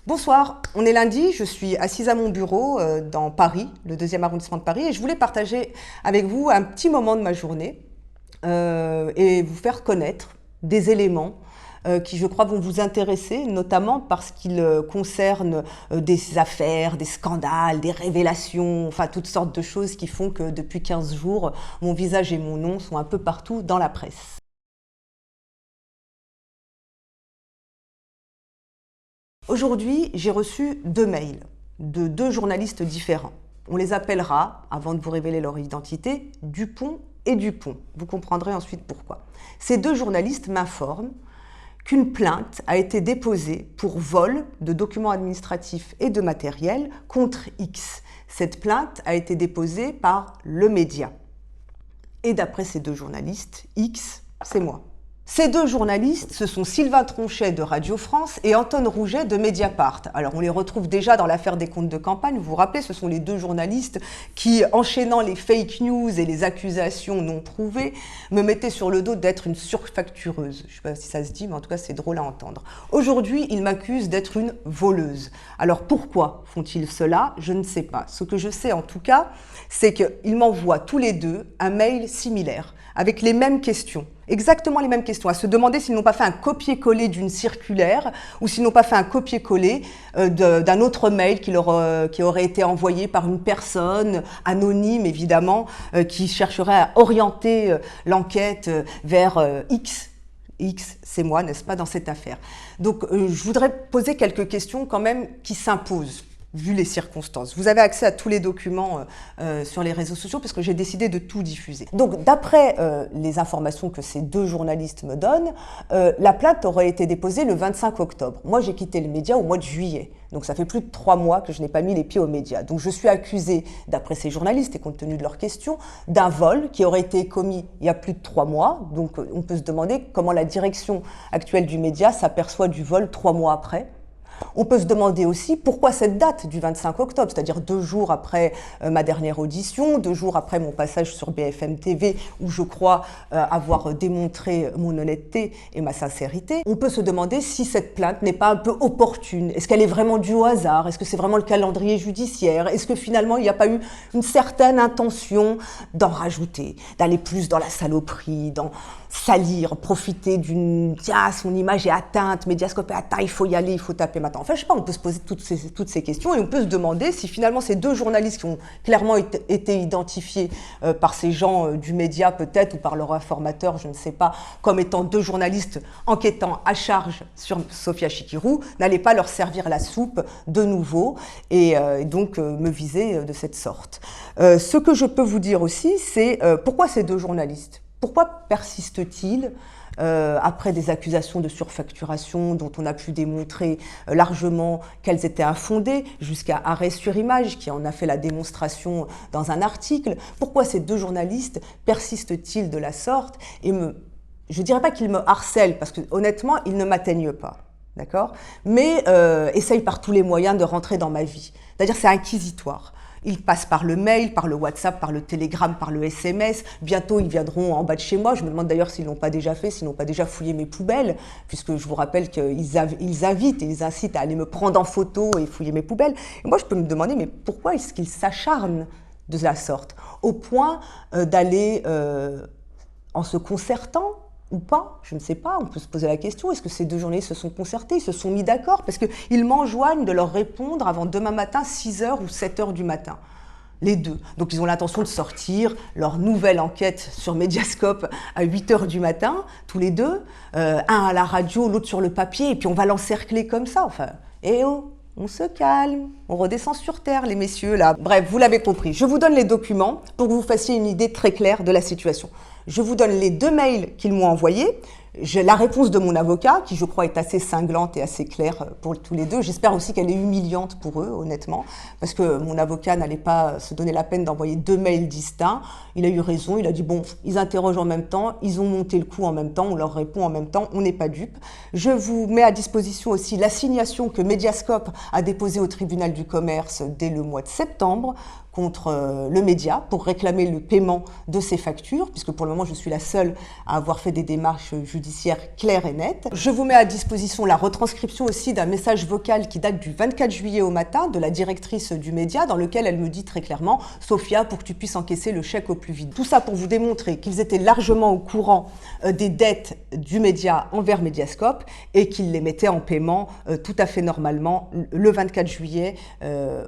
Bonsoir, on est lundi, je suis assise à mon bureau dans Paris, le 2e arrondissement de Paris, et je voulais partager avec vous un petit moment de ma journée et vous faire connaître des éléments qui, je crois, vont vous intéresser, notamment parce qu'ils concernent des affaires, des scandales, des révélations, enfin toutes sortes de choses qui font que depuis 15 jours, mon visage et mon nom sont un peu partout dans la presse. Aujourd'hui, j'ai reçu 2 mails de 2 journalistes différents. On les appellera, avant de vous révéler leur identité, Dupont et Dupont. Vous comprendrez ensuite pourquoi. Ces 2 journalistes m'informent qu'une plainte a été déposée pour vol de documents administratifs et de matériel contre X. Cette plainte a été déposée par le média. Et d'après ces 2 journalistes, X, c'est moi. Ces 2 journalistes, ce sont Sylvain Tronchet de Radio France et Anton Rouget de Mediapart. Alors on les retrouve déjà dans l'affaire des comptes de campagne. Vous vous rappelez, ce sont les 2 journalistes qui, enchaînant les fake news et les accusations non prouvées, me mettaient sur le dos d'être une surfactureuse. Je ne sais pas si ça se dit, mais en tout cas c'est drôle à entendre. Aujourd'hui, ils m'accusent d'être une voleuse. Alors pourquoi font-ils cela? Je ne sais pas. Ce que je sais en tout cas, c'est qu'ils m'envoient tous les 2 un mail similaire, avec les mêmes questions. Exactement les mêmes questions, à se demander s'ils n'ont pas fait un copier-coller d'une circulaire ou s'ils n'ont pas fait un copier-coller d'un autre mail qui aurait été envoyé par une personne anonyme, évidemment, qui chercherait à orienter l'enquête vers X. X, c'est moi, n'est-ce pas, dans cette affaire. Donc, je voudrais poser quelques questions quand même qui s'imposent, vu les circonstances. Vous avez accès à tous les documents sur les réseaux sociaux parce que j'ai décidé de tout diffuser. Donc d'après les informations que ces 2 journalistes me donnent, la plainte aurait été déposée le 25 octobre. Moi j'ai quitté le média au mois de juillet. Donc ça fait plus de 3 mois que je n'ai pas mis les pieds aux médias. Donc je suis accusée, d'après ces journalistes et compte tenu de leurs questions, d'un vol qui aurait été commis il y a plus de 3 mois. Donc on peut se demander comment la direction actuelle du média s'aperçoit du vol 3 mois après. On peut se demander aussi pourquoi cette date du 25 octobre, c'est-à-dire 2 jours après ma dernière audition, 2 jours après mon passage sur BFM TV, où je crois avoir démontré mon honnêteté et ma sincérité. On peut se demander si cette plainte n'est pas un peu opportune. Est-ce qu'elle est vraiment due au hasard? Est-ce que c'est vraiment le calendrier judiciaire? Est-ce que finalement il n'y a pas eu une certaine intention d'en rajouter, d'aller plus dans la saloperie, dans salir, profiter d'une « ah, son image est atteinte, Mediascope est atteint, il faut y aller, il faut taper maintenant ». Enfin, je sais pas, on peut se poser toutes ces questions et on peut se demander si finalement ces 2 journalistes qui ont clairement été identifiés par ces gens du média peut-être ou par leur informateur, je ne sais pas, comme étant 2 journalistes enquêtant à charge sur Sophia Chikirou, n'allaient pas leur servir la soupe de nouveau et donc me viser de cette sorte. Ce que je peux vous dire aussi, c'est pourquoi ces 2 journalistes? Pourquoi persiste-t-il après des accusations de surfacturation dont on a pu démontrer largement qu'elles étaient infondées, jusqu'à Arrêt sur Image qui en a fait la démonstration dans un article? Pourquoi ces 2 journalistes persistent-ils de la sorte et je ne dirais pas qu'ils me harcèlent, parce que honnêtement, ils ne m'atteignent pas, d'accord? Mais essayent par tous les moyens de rentrer dans ma vie. C'est-à-dire c'est inquisitoire. Ils passent par le mail, par le WhatsApp, par le Telegram, par le SMS. Bientôt, ils viendront en bas de chez moi. Je me demande d'ailleurs s'ils ne l'ont pas déjà fait, s'ils n'ont pas déjà fouillé mes poubelles, puisque je vous rappelle qu'ils invitent et ils incitent à aller me prendre en photo et fouiller mes poubelles. Et moi, je peux me demander, mais pourquoi est-ce qu'ils s'acharnent de la sorte, au point d'aller, en se concertant, ou pas, je ne sais pas, on peut se poser la question, est-ce que ces 2 journalistes se sont concertés, ils se sont mis d'accord? Parce qu'ils m'enjoignent de leur répondre avant demain matin, 6h ou 7h du matin. Les 2. Donc ils ont l'intention de sortir leur nouvelle enquête sur Mediascope à 8h du matin, tous les 2, un à la radio, l'autre sur le papier, et puis on va l'encercler comme ça, enfin, eh oh, on se calme, on redescend sur terre, les messieurs, là. Bref, vous l'avez compris, je vous donne les documents pour que vous fassiez une idée très claire de la situation. Je vous donne les 2 mails qu'ils m'ont envoyés. J'ai la réponse de mon avocat, qui je crois est assez cinglante et assez claire pour tous les 2. J'espère aussi qu'elle est humiliante pour eux, honnêtement, parce que mon avocat n'allait pas se donner la peine d'envoyer 2 mails distincts. Il a eu raison, il a dit bon, ils interrogent en même temps, ils ont monté le coup en même temps, on leur répond en même temps, on n'est pas dupes. Je vous mets à disposition aussi l'assignation que Mediascope a déposée au tribunal du commerce dès le mois de septembre contre le média pour réclamer le paiement de ces factures, puisque pour le moment je suis la seule à avoir fait des démarches judiciaires claires et nettes. Je vous mets à disposition la retranscription aussi d'un message vocal qui date du 24 juillet au matin de la directrice du média, dans lequel elle me dit très clairement « Sophia, pour que tu puisses encaisser le chèque au plus vite ». Tout ça pour vous démontrer qu'ils étaient largement au courant des dettes du média envers Mediascope et qu'ils les mettaient en paiement tout à fait normalement le 24 juillet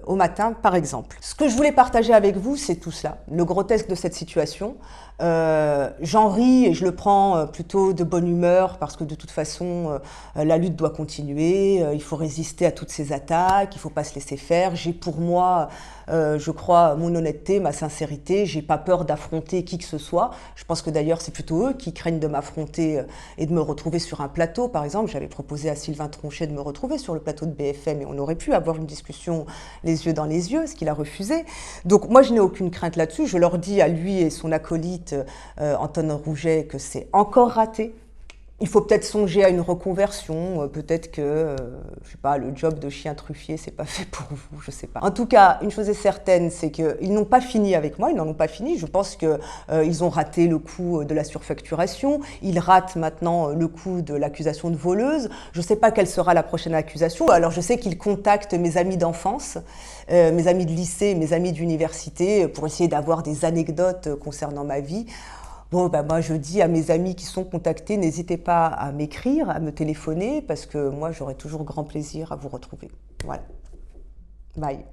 au matin, par exemple. Ce que je voulais partager avec vous, c'est tout cela, le grotesque de cette situation. J'en ris et je le prends plutôt de bonne humeur parce que de toute façon, la lutte doit continuer, il faut résister à toutes ces attaques, il ne faut pas se laisser faire. J'ai pour moi, je crois, mon honnêteté, ma sincérité, j'ai pas peur d'affronter qui que ce soit. Je pense que d'ailleurs, c'est plutôt eux qui craignent de m'affronter et de me retrouver sur un plateau. Par exemple, j'avais proposé à Sylvain Tronchet de me retrouver sur le plateau de BFM et on aurait pu avoir une discussion les yeux dans les yeux, ce qu'il a refusé. Donc moi, je n'ai aucune crainte là-dessus. Je leur dis à lui et son acolyte Anton Rouget que c'est encore raté. Il faut peut-être songer à une reconversion, peut-être que, je sais pas, le job de chien truffier, c'est pas fait pour vous, je sais pas. En tout cas, une chose est certaine, c'est qu'ils n'ont pas fini avec moi, ils n'en ont pas fini. Je pense qu'ils ont raté le coup de la surfacturation, ils ratent maintenant le coup de l'accusation de voleuse. Je sais pas quelle sera la prochaine accusation. Alors je sais qu'ils contactent mes amis d'enfance, mes amis de lycée, mes amis d'université, pour essayer d'avoir des anecdotes concernant ma vie. Bon, ben moi, je dis à mes amis qui sont contactés, n'hésitez pas à m'écrire, à me téléphoner, parce que moi, j'aurai toujours grand plaisir à vous retrouver. Voilà. Bye.